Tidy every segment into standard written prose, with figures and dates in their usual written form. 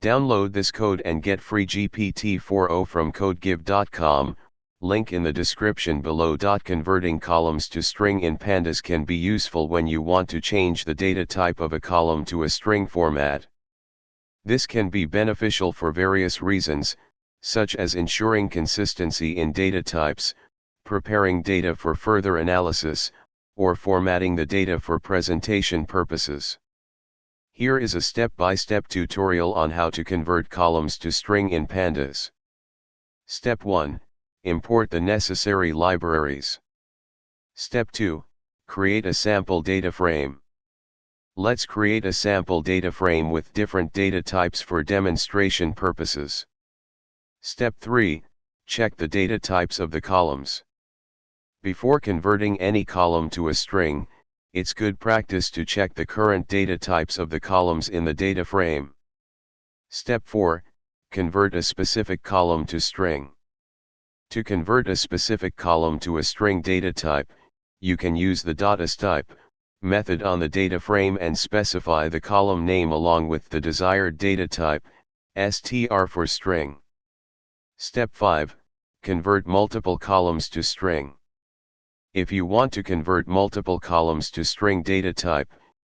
Download this code and get free GPT-4o from codegive.com, link in the description below. Converting columns to string in pandas can be useful when you want to change the data type of a column to a string format. This can be beneficial for various reasons, such as ensuring consistency in data types, preparing data for further analysis, or formatting the data for presentation purposes. Here is a step-by-step tutorial on how to convert columns to string in pandas. Step 1. Import the necessary libraries. Step 2. Create a sample data frame. Let's create a sample data frame with different data types for demonstration purposes. Step 3. Check the data types of the columns. Before converting any column to a string, it's good practice to check the current data types of the columns in the data frame. Step 4. Convert a specific column to string. To convert a specific column to a string data type, you can use the astype method on the data frame and specify the column name along with the desired data type, str for string. Step 5. Convert multiple columns to string. If you want to convert multiple columns to string data type,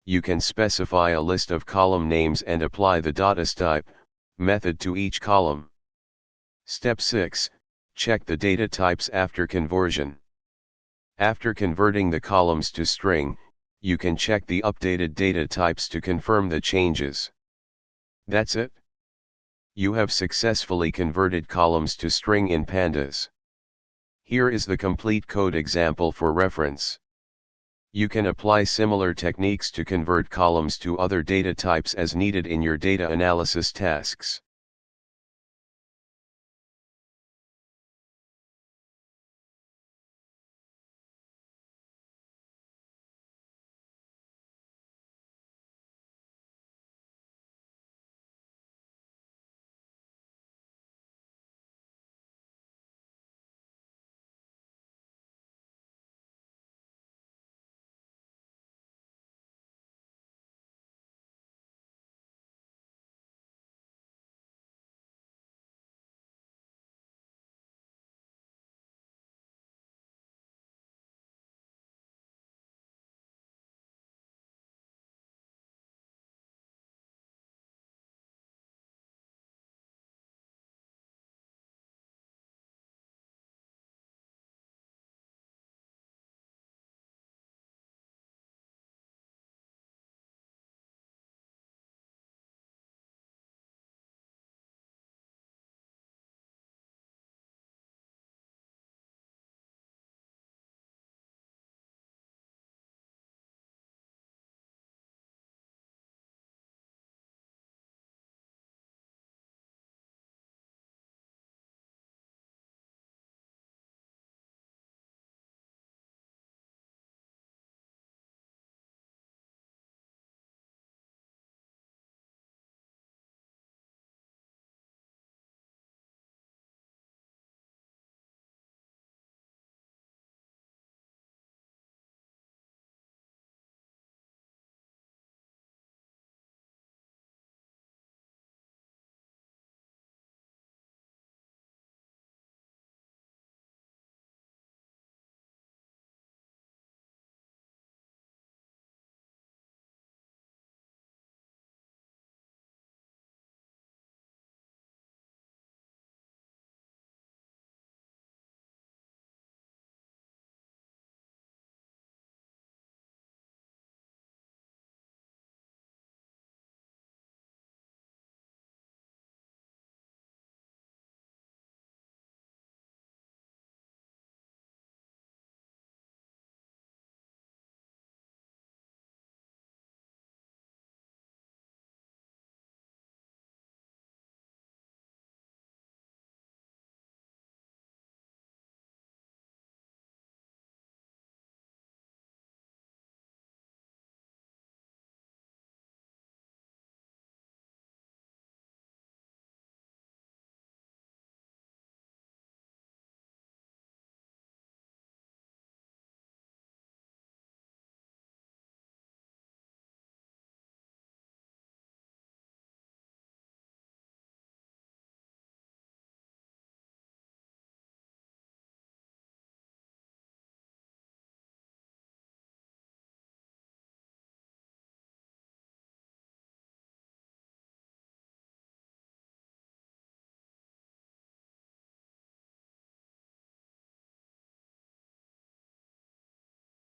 you can specify a list of column names and apply the astype method to each column. Step 6. Check the data types after conversion. After converting the columns to string, you can check the updated data types to confirm the changes. That's it. You have successfully converted columns to string in pandas. Here is the complete code example for reference. You can apply similar techniques to convert columns to other data types as needed in your data analysis tasks.